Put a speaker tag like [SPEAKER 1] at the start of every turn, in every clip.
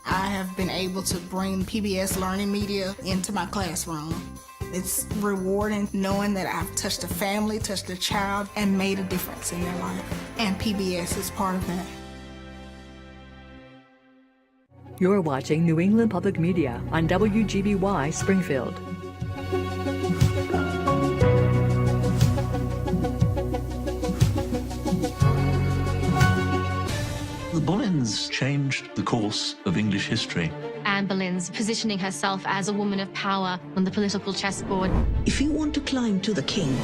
[SPEAKER 1] I have been able to bring PBS learning media into my classroom. It's rewarding knowing that I've touched a family, touched a child, and made a difference in their life. And PBS is part of that.
[SPEAKER 2] You're watching New England Public Media on WGBY Springfield.
[SPEAKER 3] The Boleyns changed the course of English history.
[SPEAKER 4] Anne Boleyn's positioning herself as a woman of power on the political chessboard.
[SPEAKER 5] If you want to climb to the king,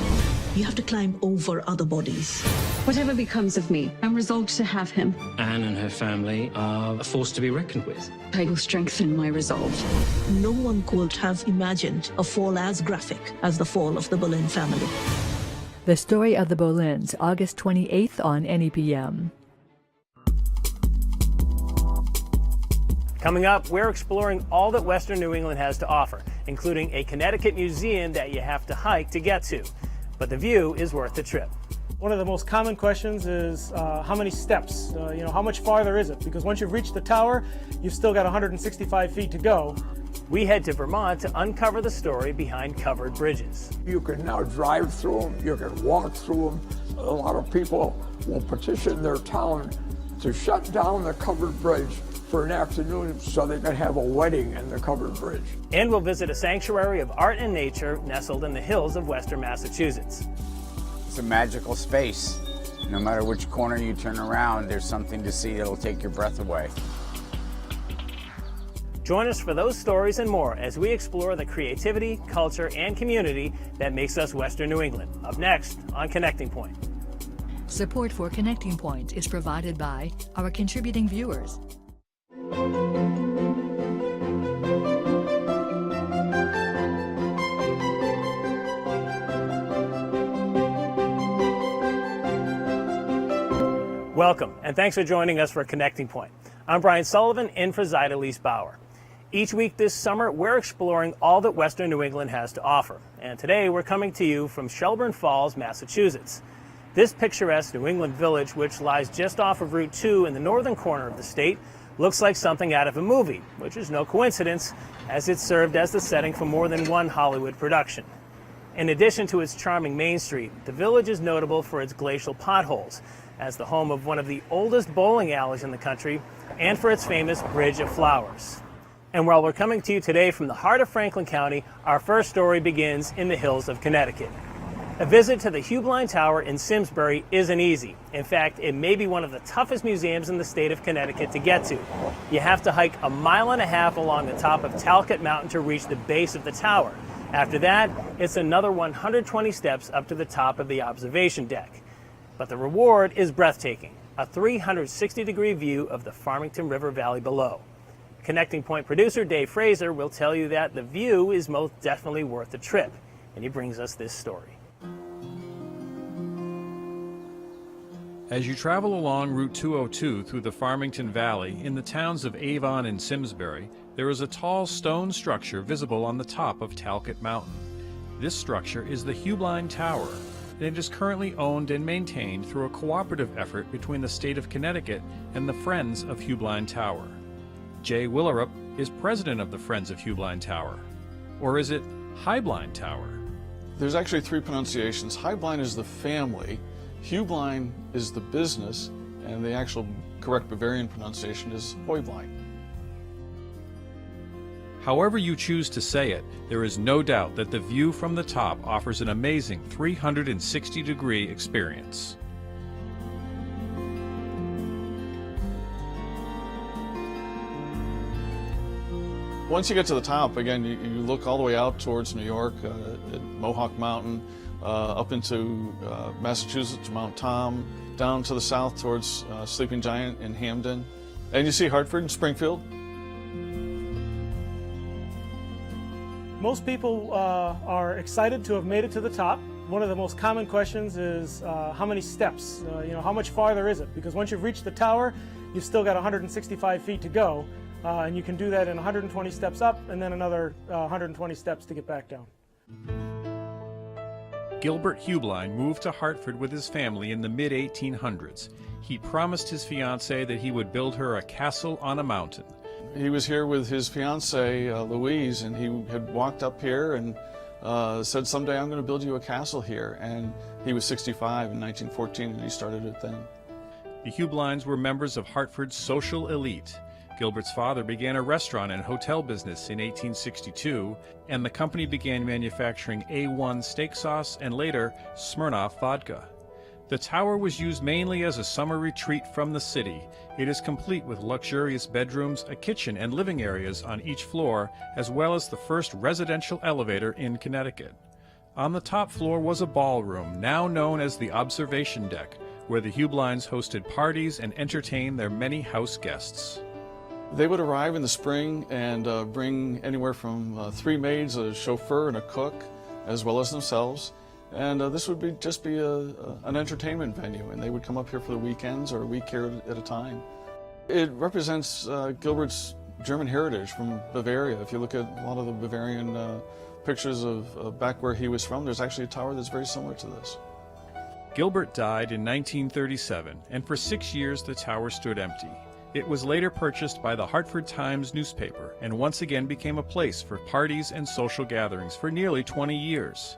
[SPEAKER 5] you have to climb over other bodies.
[SPEAKER 6] Whatever becomes of me, I'm resolved to have him.
[SPEAKER 7] Anne and her family are a force to be reckoned with.
[SPEAKER 6] I will strengthen my resolve.
[SPEAKER 5] No one could have imagined a fall as graphic as the fall of the Boleyn family.
[SPEAKER 2] The Story of the Boleyns, August 28th on NEPM.
[SPEAKER 8] Coming up, we're exploring all that Western New England has to offer, including a Connecticut museum that you have to hike to get to. But the view is worth the trip.
[SPEAKER 9] One of the most common questions is how many steps, how much farther is it? Because once you've reached the tower, you've still got 165 feet to go.
[SPEAKER 8] We head to Vermont to uncover the story behind covered bridges.
[SPEAKER 10] You can now drive through them, you can walk through them. A lot of people will petition their town to shut down the covered bridge for an afternoon so they can have a wedding in the covered bridge.
[SPEAKER 8] And we'll visit a sanctuary of art and nature nestled in the hills of western Massachusetts.
[SPEAKER 11] It's a magical space. No matter which corner you turn around, there's something to see that'll take your breath away.
[SPEAKER 8] Join us for those stories and more as we explore the creativity, culture, and community that makes us Western New England. Up next on Connecting Point.
[SPEAKER 2] Support for Connecting Point is provided by our contributing viewers.
[SPEAKER 8] Welcome, and thanks for joining us for Connecting Point. I'm Brian Sullivan, in for Zyda Lease Bauer. Each week this summer, we're exploring all that Western New England has to offer. And today, we're coming to you from Shelburne Falls, Massachusetts. This picturesque New England village, which lies just off of Route 2 in the northern corner of the state, looks like something out of a movie, which is no coincidence, as it served as the setting for more than one Hollywood production. In addition to its charming Main Street, the village is notable for its glacial potholes, as the home of one of the oldest bowling alleys in the country, and for its famous Bridge of Flowers. And while we're coming to you today from the heart of Franklin County, our first story begins in the hills of Connecticut. A visit to the Heublein Tower in Simsbury isn't easy. In fact, it may be one of the toughest museums in the state of Connecticut to get to. You have to hike 1.5 miles along the top of Talcott Mountain to reach the base of the tower. After that, it's another 120 steps up to the top of the observation deck. But the reward is breathtaking, a 360-degree view of the Farmington River Valley below. Connecting Point producer Dave Fraser will tell you that the view is most definitely worth the trip, and he brings us this story.
[SPEAKER 12] As you travel along Route 202 through the Farmington Valley in the towns of Avon and Simsbury, there is a tall stone structure visible on the top of Talcott Mountain. This structure is the Heublein Tower, and it is currently owned and maintained through a cooperative effort between the state of Connecticut and the Friends of Heublein Tower. Jay Willerup is president of the Friends of Heublein Tower. Or is it Heublein Tower?
[SPEAKER 13] There's actually 3 pronunciations. Heublein is the family, Heublein is the business, and the actual correct Bavarian pronunciation is Heublein.
[SPEAKER 12] However you choose to say it, there is no doubt that the view from the top offers an amazing 360-degree experience.
[SPEAKER 13] Once you get to the top, again, you look all the way out towards New York, at Mohawk Mountain, up into Massachusetts, Mount Tom, down to the south towards Sleeping Giant in Hamden. And you see Hartford and Springfield.
[SPEAKER 9] Most people are excited to have made it to the top. One of the most common questions is how many steps, how much farther is it? Because once you've reached the tower, you've still got 165 feet to go. And you can do that in 120 steps up and then another 120 steps to get back down.
[SPEAKER 12] Gilbert Heublein moved to Hartford with his family in the mid-1800s. He promised his fiancée that he would build her a castle on a mountain.
[SPEAKER 13] He was here with his fiancee, Louise, and he had walked up here and said, someday I'm going to build you a castle here. And he was 65 in 1914, and he started it then.
[SPEAKER 12] The Heubleins were members of Hartford's social elite. Gilbert's father began a restaurant and hotel business in 1862, and the company began manufacturing A1 steak sauce and later Smirnoff vodka. The tower was used mainly as a summer retreat from the city. It is complete with luxurious bedrooms, a kitchen, and living areas on each floor, as well as the first residential elevator in Connecticut. On the top floor was a ballroom, now known as the observation deck, where the Heubleins hosted parties and entertained their many house guests.
[SPEAKER 13] They would arrive in the spring and bring anywhere from 3 maids, a chauffeur, and a cook, as well as themselves. And this would just be an entertainment venue, and they would come up here for the weekends or a week here at a time. It represents Gilbert's German heritage from Bavaria. If you look at a lot of the Bavarian pictures of back where he was from, there's actually a tower that's very similar to this.
[SPEAKER 12] Gilbert died in 1937, and for 6 years the tower stood empty. It was later purchased by the Hartford Times newspaper and once again became a place for parties and social gatherings for nearly 20 years.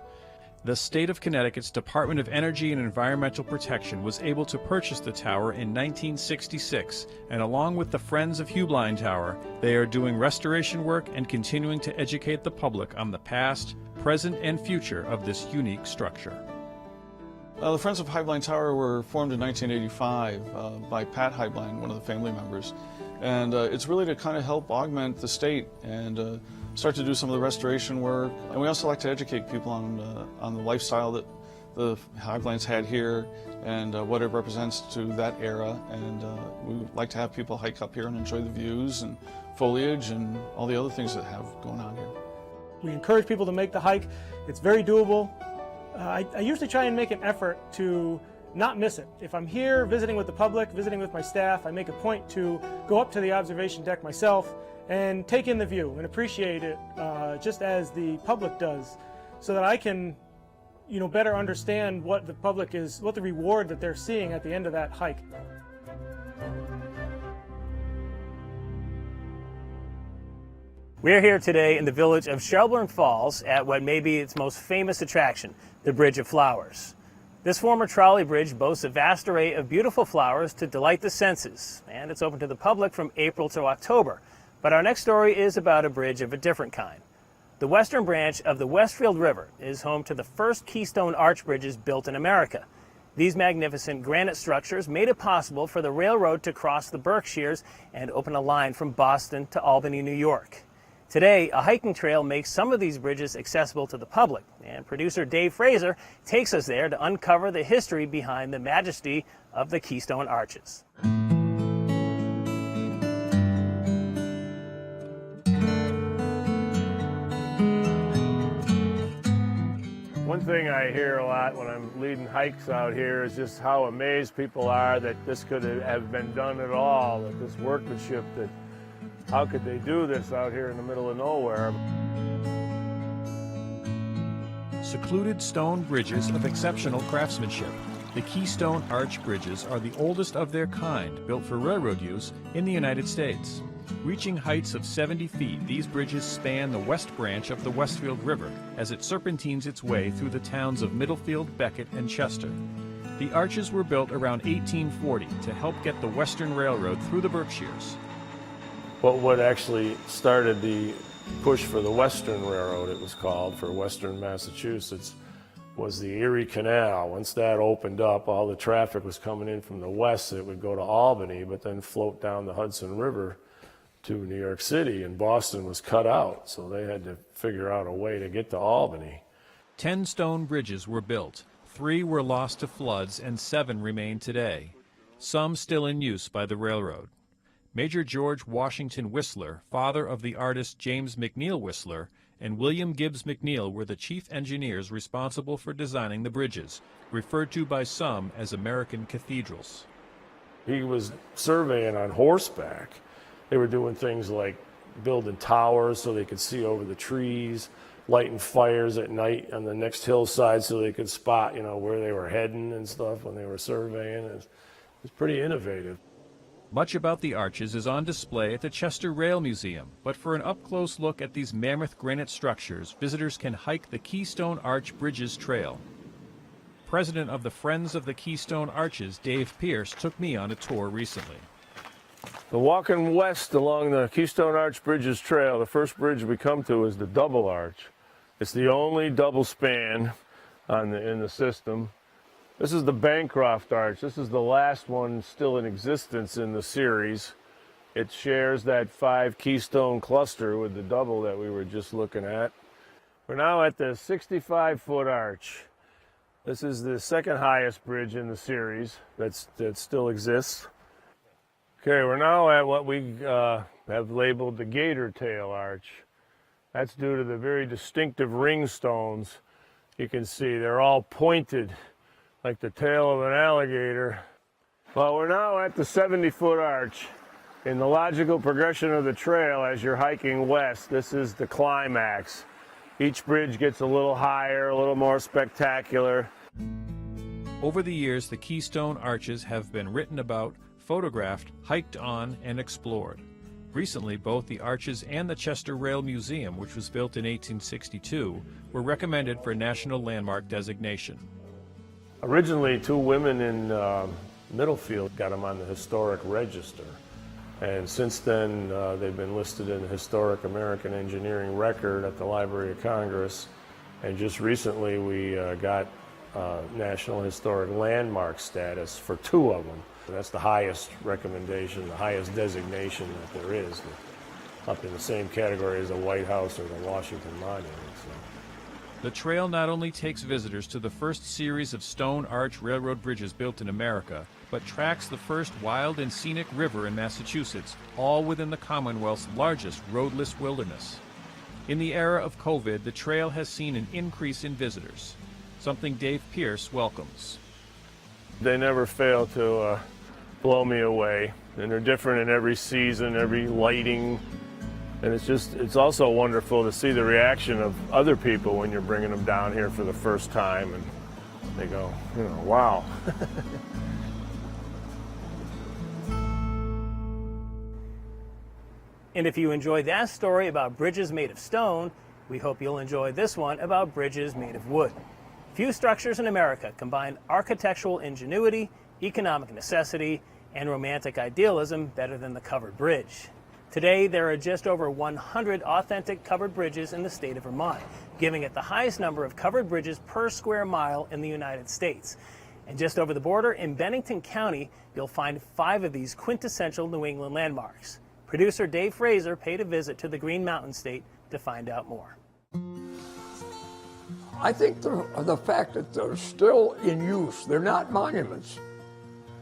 [SPEAKER 12] The state of Connecticut's Department of Energy and Environmental Protection was able to purchase the tower in 1966, and along with the Friends of Heublein Tower, they are doing restoration work and continuing to educate the public on the past, present, and future of this unique structure.
[SPEAKER 13] The Friends of Heublein Tower were formed in 1985 by Pat Heublein, one of the family members. And it's really to kind of help augment the state and start to do some of the restoration work. And we also like to educate people on the lifestyle that the Heubleins had here and what it represents to that era. And we like to have people hike up here and enjoy the views and foliage and all the other things that have going on here.
[SPEAKER 9] We encourage people to make the hike. It's very doable. I usually try and make an effort to not miss it. If I'm here visiting with the public, visiting with my staff, I make a point to go up to the observation deck myself and take in the view and appreciate it just as the public does, so that I can, better understand what the public is, what the reward that they're seeing at the end of that hike.
[SPEAKER 8] We're here today in the village of Heublein Falls at what may be its most famous attraction, the Bridge of Flowers. This former trolley bridge boasts a vast array of beautiful flowers to delight the senses, and it's open to the public from April to October. But our next story is about a bridge of a different kind. The western branch of the Westfield River is home to the first Keystone Arch bridges built in America. These magnificent granite structures made it possible for the railroad to cross the Berkshires and open a line from Boston to Albany, New York. Today, a hiking trail makes some of these bridges accessible to the public, and producer Dave Fraser takes us there to uncover the history behind the majesty of the Keystone Arches.
[SPEAKER 14] One thing I hear a lot when I'm leading hikes out here is just how amazed people are that this could have been done at all, that this workmanship, that how could they do this out here in the middle of nowhere?
[SPEAKER 12] Secluded stone bridges of exceptional craftsmanship. The Keystone Arch bridges are the oldest of their kind, built for railroad use in the United States. Reaching heights of 70 feet, these bridges span the west branch of the Westfield River as it serpentines its way through the towns of Middlefield, Becket, and Chester. The arches were built around 1840 to help get the Western Railroad through the Berkshires.
[SPEAKER 14] What actually started the push for the Western Railroad, it was called, for Western Massachusetts, was the Erie Canal. Once that opened up, all the traffic was coming in from the west. It would go to Albany, but then float down the Hudson River to New York City, and Boston was cut out, so they had to figure out a way to get to Albany.
[SPEAKER 12] 10 stone bridges were built. 3 were lost to floods, and 7 remain today, some still in use by the railroad. Major George Washington Whistler, father of the artist James McNeill Whistler, and William Gibbs McNeill were the chief engineers responsible for designing the bridges, referred to by some as American cathedrals.
[SPEAKER 14] He was surveying on horseback. They were doing things like building towers so they could see over the trees, lighting fires at night on the next hillside so they could spot, where they were heading and stuff when they were surveying. It was pretty innovative.
[SPEAKER 12] Much about the arches is on display at the Chester Rail Museum, but for an up-close look at these mammoth granite structures, visitors can hike the Keystone Arch Bridges Trail. President of the Friends of the Keystone Arches, Dave Pierce, took me on a tour recently.
[SPEAKER 14] The walking west along the Keystone Arch Bridges Trail, the first bridge we come to is the double arch. It's the only double span in the system. This is the Bancroft Arch. This is the last one still in existence in the series. It shares that 5 keystone cluster with the double that we were just looking at. We're now at the 65-foot arch. This is the second highest bridge in the series that still exists. Okay, we're now at what we have labeled the Gator Tail Arch. That's due to the very distinctive ring stones. You can see they're all pointed like the tail of an alligator. Well, we're now at the 70-foot arch. In the logical progression of the trail as you're hiking west, this is the climax. Each bridge gets a little higher, a little more spectacular.
[SPEAKER 12] Over the years, the Keystone Arches have been written about, photographed, hiked on, and explored. Recently, both the Arches and the Chester Rail Museum, which was built in 1862, were recommended for national landmark designation.
[SPEAKER 14] Originally, 2 women in Middlefield got them on the historic register. And since then, they've been listed in the Historic American Engineering Record at the Library of Congress. And just recently, we got National Historic Landmark status for 2 of them. That's the highest recommendation, the highest designation that there is, up in the same category as the White House or the Washington Monument. So.
[SPEAKER 12] The trail not only takes visitors to the first series of stone arch railroad bridges built in America, but tracks the first wild and scenic river in Massachusetts, all within the Commonwealth's largest roadless wilderness. In the era of COVID, the trail has seen an increase in visitors, something Dave Pierce welcomes.
[SPEAKER 14] They never fail to blow me away, and they're different in every season, every lighting. And it's also wonderful to see the reaction of other people when you're bringing them down here for the first time, and they go, wow.
[SPEAKER 8] And if you enjoyed that story about bridges made of stone, we hope you'll enjoy this one about bridges made of wood. Few structures in America combine architectural ingenuity, economic necessity, and romantic idealism better than the covered bridge. Today, there are just over 100 authentic covered bridges in the state of Vermont, giving it the highest number of covered bridges per square mile in the United States. And just over the border in Bennington County, you'll find 5 of these quintessential New England landmarks. Producer Dave Fraser paid a visit to the Green Mountain State to find out more.
[SPEAKER 10] I think the fact that they're still in use, they're not monuments.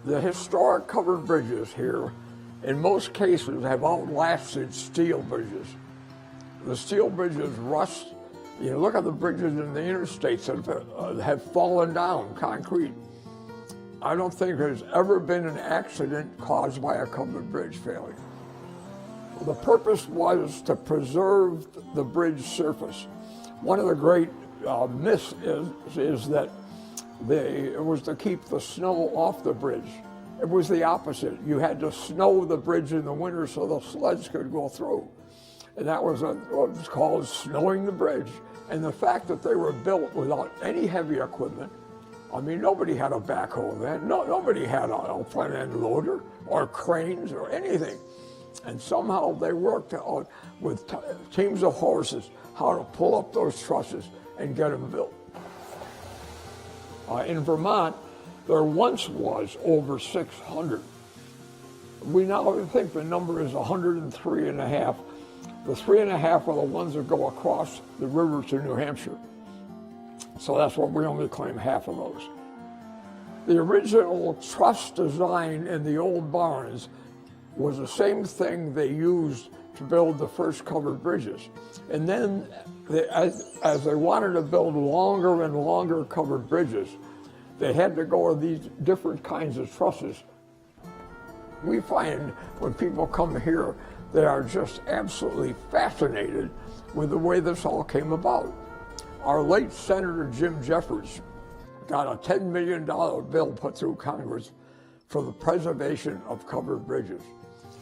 [SPEAKER 10] The historic covered bridges here, in most cases, have outlasted steel bridges. The steel bridges rust. You look at the bridges in the interstates that have fallen down, concrete. I don't think there's ever been an accident caused by a covered bridge failure. The purpose was to preserve the bridge surface. One of the great myths is that it was to keep the snow off the bridge. It was the opposite. You had to snow the bridge in the winter so the sleds could go through. And that was what was called snowing the bridge. And the fact that they were built without any heavy equipment, I mean, nobody had a backhoe then. Nobody had a front end loader or cranes or anything. And somehow they worked out with teams of horses how to pull up those trusses and get them built. In Vermont, there once was over 600. We now think the number is 103 and a half. The 3.5 are the ones that go across the river to New Hampshire. So that's why we only claim half of those. The original truss design in the old barns was the same thing they used to build the first covered bridges. And then as they wanted to build longer and longer covered bridges, they had to go with these different kinds of trusses. We find when people come here, they are just absolutely fascinated with the way this all came about. Our late Senator Jim Jeffords got a $10 million bill put through Congress for the preservation of covered bridges.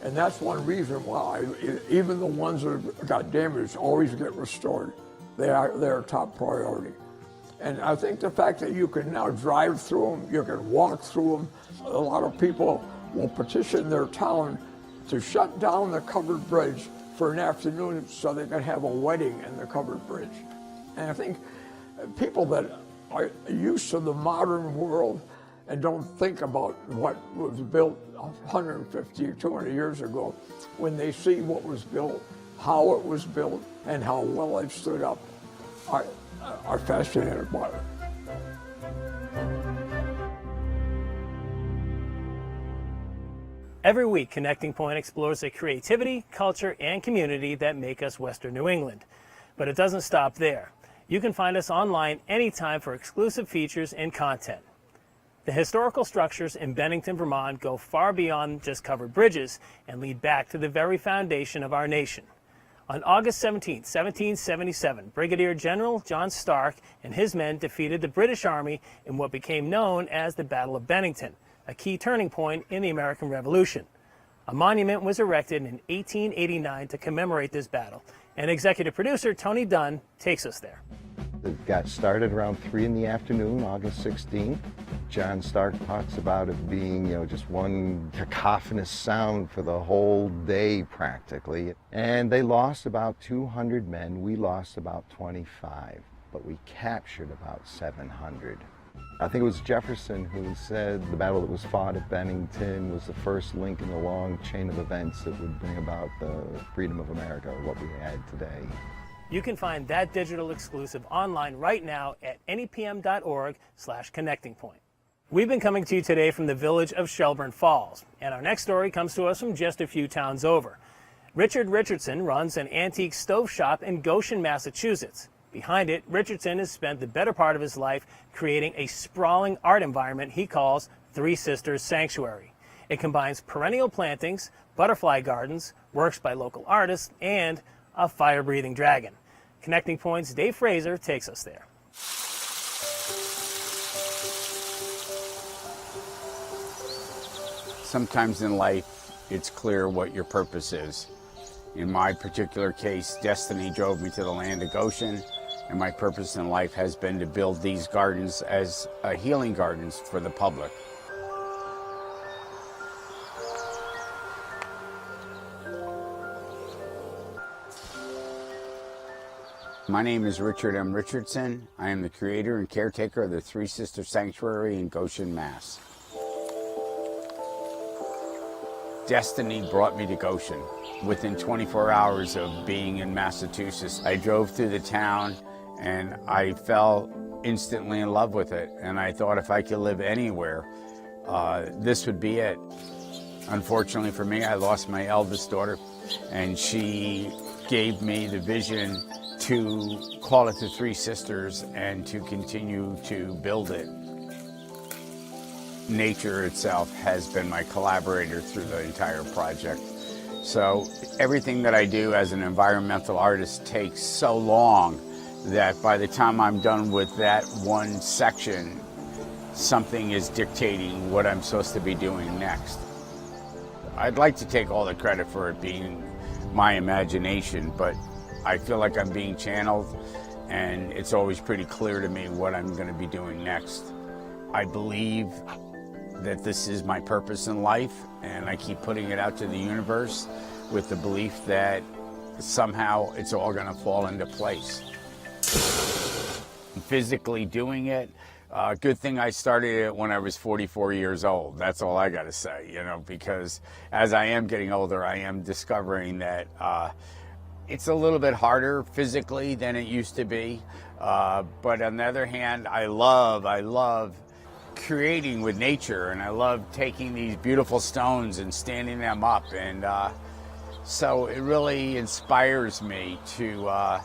[SPEAKER 10] And that's one reason why even the ones that got damaged always get restored. They're top priority. And I think the fact that you can now drive through them, you can walk through them, a lot of people will petition their town to shut down the covered bridge for an afternoon so they can have a wedding in the covered bridge. And I think people that are used to the modern world and don't think about what was built 150 or 200 years ago, when they see what was built, how it was built, and how well it stood up, are fascinated by it.
[SPEAKER 8] Every week, Connecting Point explores the creativity, culture, and community that make us Western New England. But it doesn't stop there. You can find us online anytime for exclusive features and content. The historical structures in Bennington, Vermont go far beyond just covered bridges and lead back to the very foundation of our nation. On August 17, 1777, Brigadier General John Stark and his men defeated the British Army in what became known as the Battle of Bennington, a key turning point in the American Revolution. A monument was erected in 1889 to commemorate this battle, and executive producer Tony Dunn takes us there.
[SPEAKER 15] It got started around 3 in the afternoon, August 16. John Stark talks about it being, just one cacophonous sound for the whole day practically. And they lost about 200 men. We lost about 25, but we captured about 700. I think it was Jefferson who said the battle that was fought at Bennington was the first link in the long chain of events that would bring about the freedom of America, what we had today.
[SPEAKER 8] You can find that digital exclusive online right now at nepm.org/connectingpoint. We've been coming to you today from the village of Shelburne Falls, and our next story comes to us from just a few towns over. Richard Richardson runs an antique stove shop in Goshen, Massachusetts. Behind it, Richardson has spent the better part of his life creating a sprawling art environment he calls Three Sisters Sanctuary. It combines perennial plantings, butterfly gardens, works by local artists, and a fire-breathing dragon. Connecting Point's Dave Fraser takes us there.
[SPEAKER 11] Sometimes in life, it's clear what your purpose is. In my particular case, destiny drove me to the land of Goshen, and my purpose in life has been to build these gardens as healing gardens for the public. My name is Richard M. Richardson. I am the creator and caretaker of the Three Sisters Sanctuary in Goshen, Mass. Destiny brought me to Goshen. Within 24 hours of being in Massachusetts, I drove through the town and I fell instantly in love with it. And I thought if I could live anywhere, this would be it. Unfortunately for me, I lost my eldest daughter, and she gave me the vision to call it the Three Sisters and to continue to build it. Nature itself has been my collaborator through the entire project. So everything that I do as an environmental artist takes so long that by the time I'm done with that one section, something is dictating what I'm supposed to be doing next. I'd like to take all the credit for it being my imagination, but I feel like I'm being channeled, and it's always pretty clear to me what I'm going to be doing next. I believe that this is my purpose in life, and I keep putting it out to the universe with the belief that somehow it's all going to fall into place. Physically doing it, good thing I started it when I was 44 years old. That's all I got to say, because as I am getting older, I am discovering that it's a little bit harder physically than it used to be. But on the other hand, I love creating with nature, and I love taking these beautiful stones and standing them up. And so it really inspires me to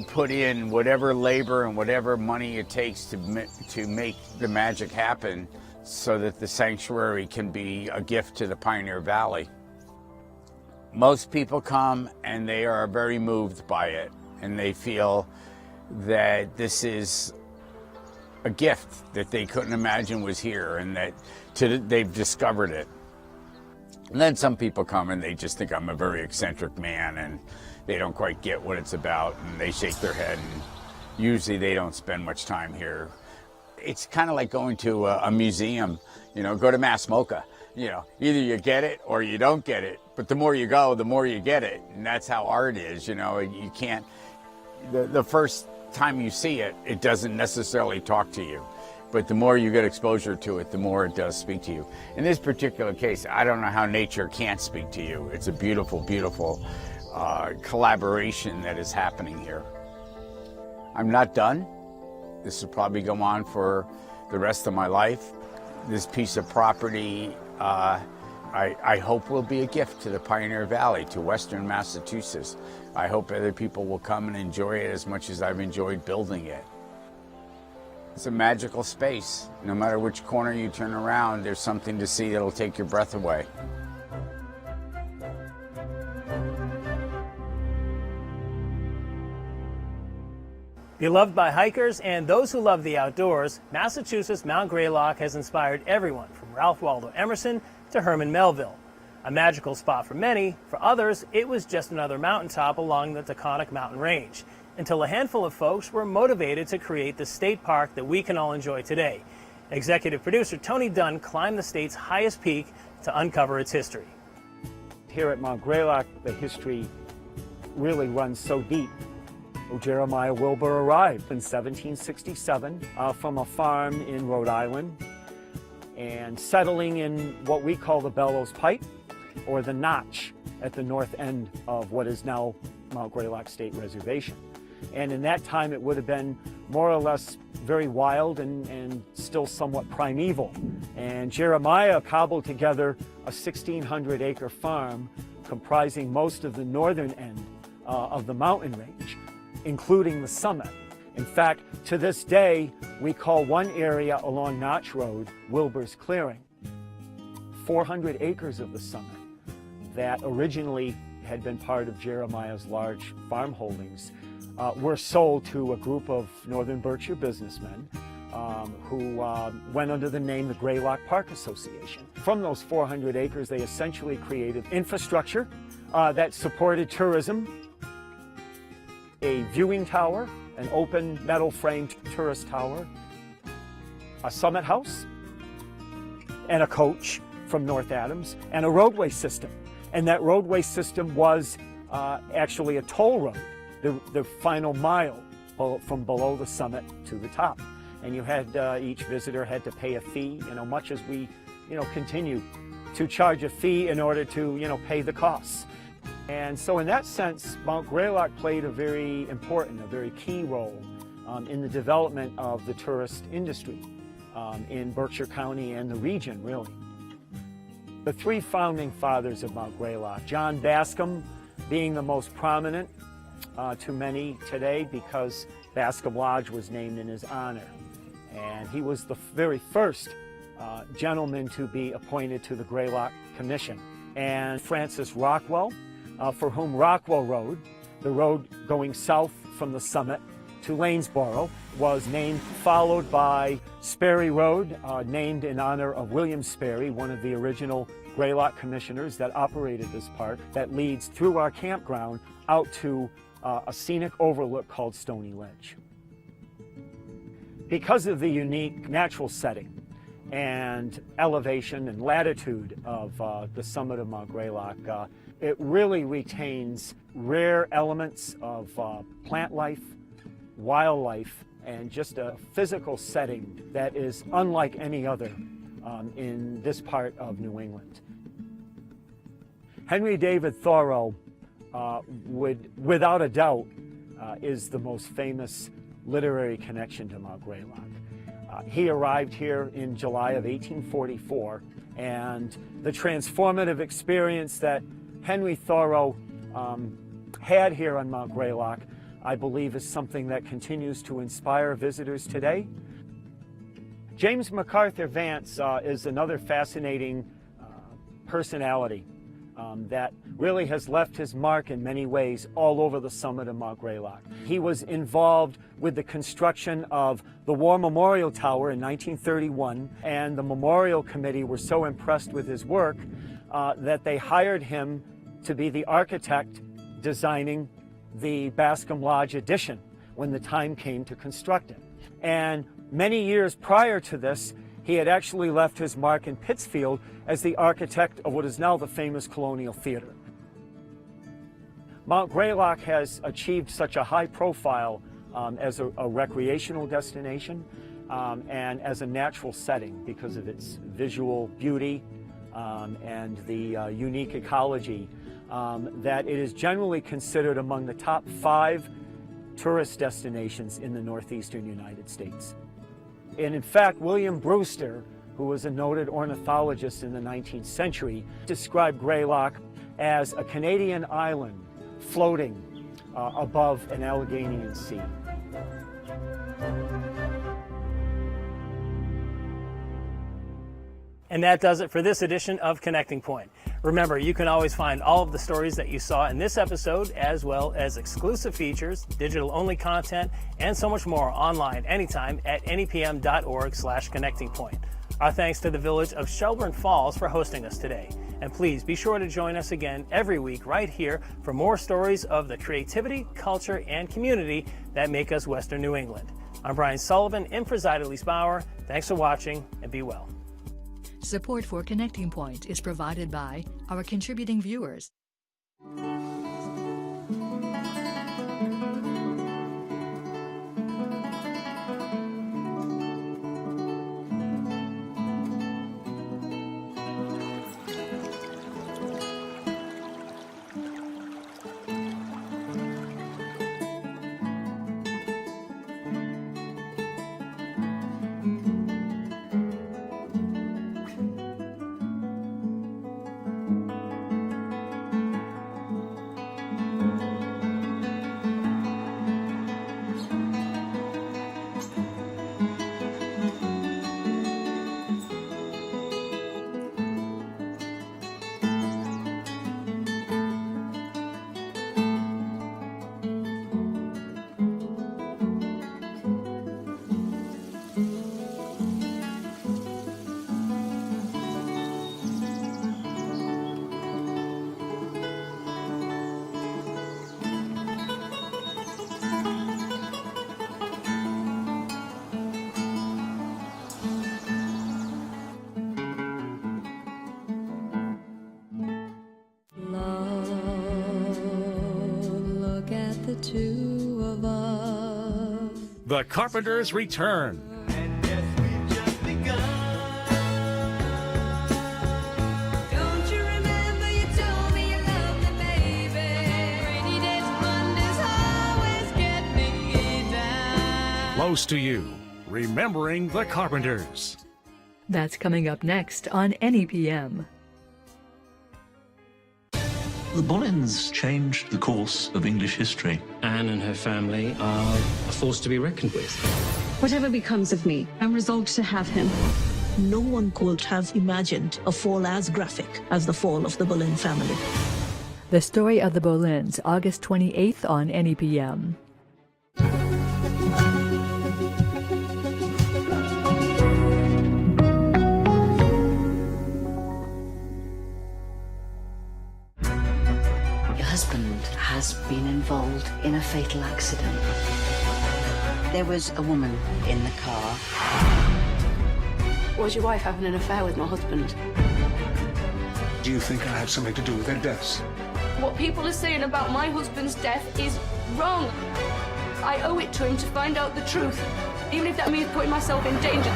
[SPEAKER 11] put in whatever labor and whatever money it takes to make the magic happen so that the sanctuary can be a gift to the Pioneer Valley. Most people come and they are very moved by it, and they feel that this is a gift that they couldn't imagine was here, and that they've discovered it. And then some people come and they just think I'm a very eccentric man, and they don't quite get what it's about, and they shake their head, and usually they don't spend much time here. It's kind of like going to a museum, you know, go to Mass MoCA. You know, either you get it or you don't get it, but the more you go, the more you get it. And that's how art is, you know. You can't, the first time you see it, it doesn't necessarily talk to you. But the more you get exposure to it, the more it does speak to you. In this particular case, I don't know how nature can't speak to you. It's a beautiful, beautiful collaboration that is happening here. I'm not done. This will probably go on for the rest of my life. This piece of property, I hope will be a gift to the Pioneer Valley, to Western Massachusetts. I hope other people will come and enjoy it as much as I've enjoyed building it. It's a magical space. No matter which corner you turn around, there's something to see that'll take your breath away.
[SPEAKER 8] Beloved by hikers and those who love the outdoors, Massachusetts' Mount Greylock has inspired everyone from Ralph Waldo Emerson to Herman Melville. A magical spot for many, for others, it was just another mountaintop along the Talcott Mountain range, until a handful of folks were motivated to create the state park that we can all enjoy today. Executive producer Tony Dunn climbed the state's highest peak to uncover its history.
[SPEAKER 16] Here at Mount Greylock, the history really runs so deep. Jeremiah Wilbur arrived in 1767 from a farm in Rhode Island, and settling in what we call the Bellows Pipe, or the Notch, at the north end of what is now Mount Greylock State Reservation. And in that time it would have been more or less very wild and still somewhat primeval. And Jeremiah cobbled together a 1,600-acre farm comprising most of the northern end of the mountain range, including the summit. In fact, to this day, we call one area along Notch Road Wilbur's Clearing. 400 acres of the summit that originally had been part of Jeremiah's large farm holdings were sold to a group of northern Berkshire businessmen who went under the name the Greylock Park Association. From those 400 acres, they essentially created infrastructure that supported tourism, a viewing tower, an open metal framed tourist tower, a summit house, and a coach from North Adams, and a roadway system. And that roadway system was actually a toll road, the final mile from below the summit to the top. And you had, each visitor had to pay a fee, much as we, continue to charge a fee in order to, pay the costs. And so in that sense, Mount Greylock played a very important, a very key role in the development of the tourist industry in Berkshire County and the region, really. The three founding fathers of Mount Greylock, John Bascom being the most prominent to many today because Bascom Lodge was named in his honor. And he was the very first gentleman to be appointed to the Greylock Commission. And Francis Rockwell, for whom Rockwell Road, the road going south from the summit to Lanesboro, was named, followed by Sperry Road, named in honor of William Sperry, one of the original Greylock commissioners that operated this park, that leads through our campground out to a scenic overlook called Stony Ledge. Because of the unique natural setting and elevation and latitude of the summit of Mount Greylock, it really retains rare elements of plant life, wildlife, and just a physical setting that is unlike any other in this part of New England. Henry David Thoreau without a doubt, is the most famous literary connection to Mount Greylock. He arrived here in July of 1844, and the transformative experience that Henry Thoreau had here on Mount Greylock, I believe, is something that continues to inspire visitors today. James MacArthur Vance is another fascinating personality that really has left his mark in many ways all over the summit of Mount Greylock. He was involved with the construction of the War Memorial Tower in 1931, and the Memorial Committee were so impressed with his work that they hired him to be the architect designing the Bascom Lodge addition when the time came to construct it. And many years prior to this, he had actually left his mark in Pittsfield as the architect of what is now the famous Colonial Theater. Mount Greylock has achieved such a high profile as a recreational destination and as a natural setting because of its visual beauty and the unique ecology that it is generally considered among the top 5 tourist destinations in the northeastern United States. And in fact, William Brewster, who was a noted ornithologist in the 19th century, described Greylock as a Canadian island floating above an Alleghenian sea.
[SPEAKER 8] And that does it for this edition of Connecting Point. Remember, you can always find all of the stories that you saw in this episode, as well as exclusive features, digital-only content, and so much more online anytime at nepm.org/connectingpoint. Our thanks to the village of Shelburne Falls for hosting us today. And please be sure to join us again every week right here for more stories of the creativity, culture, and community that make us Western New England. I'm Brian Sullivan, in for Zyda Lease Bauer. Thanks for watching, and be well.
[SPEAKER 2] Support for Connecting Point is provided by our contributing viewers.
[SPEAKER 17] Two of us.
[SPEAKER 18] The Carpenters return.
[SPEAKER 17] And yes, we've just begun. Don't you remember you told me you loved me, baby? Rainy days and Mondays always get me down.
[SPEAKER 18] Close to you, remembering the Carpenters.
[SPEAKER 2] That's coming up next on NEPM.
[SPEAKER 3] The Bollins changed the course of English history.
[SPEAKER 7] Anne and her family are a force to be reckoned with.
[SPEAKER 6] Whatever becomes of me, I'm resolved to have him.
[SPEAKER 5] No one could have imagined a fall as graphic as the fall of the Boleyn family.
[SPEAKER 2] The Story of the Boleyns, August 28th on NEPM.
[SPEAKER 19] Husband has been involved in a fatal accident. There was a woman in the car.
[SPEAKER 20] Was your wife having an affair with my husband?
[SPEAKER 21] Do you think I have something to do with their deaths?
[SPEAKER 20] What people are saying about my husband's death is wrong. I owe it to him to find out the truth, even if that means putting myself in danger.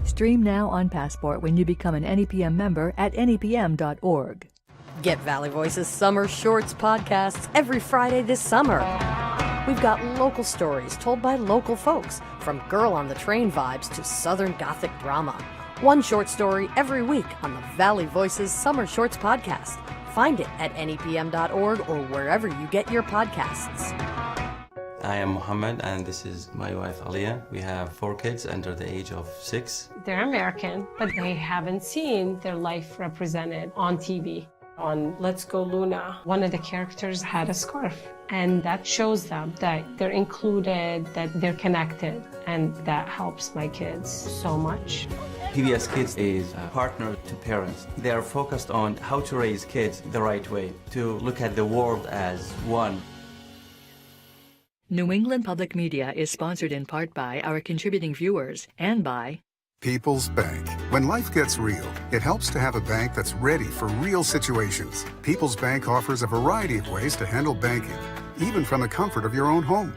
[SPEAKER 2] Stream now on Passport when you become an NEPM member at nepm.org.
[SPEAKER 22] Get Valley Voices Summer Shorts podcasts every Friday this summer. We've got local stories told by local folks, from Girl on the Train vibes to Southern Gothic drama. One short story every week on the Valley Voices Summer Shorts podcast. Find it at nepm.org or wherever you get your podcasts.
[SPEAKER 1] I am Mohammed, and this is my wife Aliyah. We have 4 kids under the age of 6.
[SPEAKER 4] They're American, but they haven't seen their life represented on TV. On Let's Go Luna, one of the characters had a scarf, and that shows them that they're included, that they're connected, and that helps my kids so much.
[SPEAKER 1] PBS Kids is a partner to parents. They are focused on how to raise kids the right way, to look at the world as one.
[SPEAKER 2] New England Public Media is sponsored in part by our contributing viewers and by
[SPEAKER 23] People's Bank. When life gets real, it helps to have a bank that's ready for real situations. People's Bank offers a variety of ways to handle banking, even from the comfort of your own home.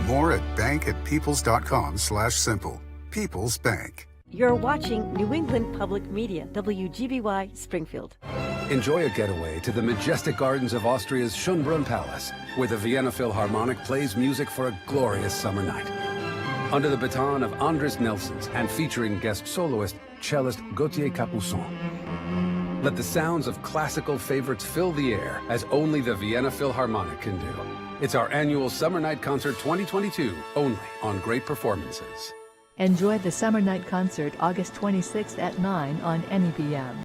[SPEAKER 23] More at bank@peoples.com/simple. People's Bank.
[SPEAKER 24] You're watching New England Public Media, WGBY Springfield.
[SPEAKER 25] Enjoy a getaway to the majestic gardens of Austria's Schönbrunn Palace, where the Vienna Philharmonic plays music for a glorious summer night. Under the baton of Andres Nelsons and featuring guest soloist, cellist Gauthier Capuçon. Let the sounds of classical favorites fill the air as only the Vienna Philharmonic can do. It's our annual Summer Night Concert 2022, only on Great Performances.
[SPEAKER 2] Enjoy the Summer Night Concert August 26th at 9 on NEPM.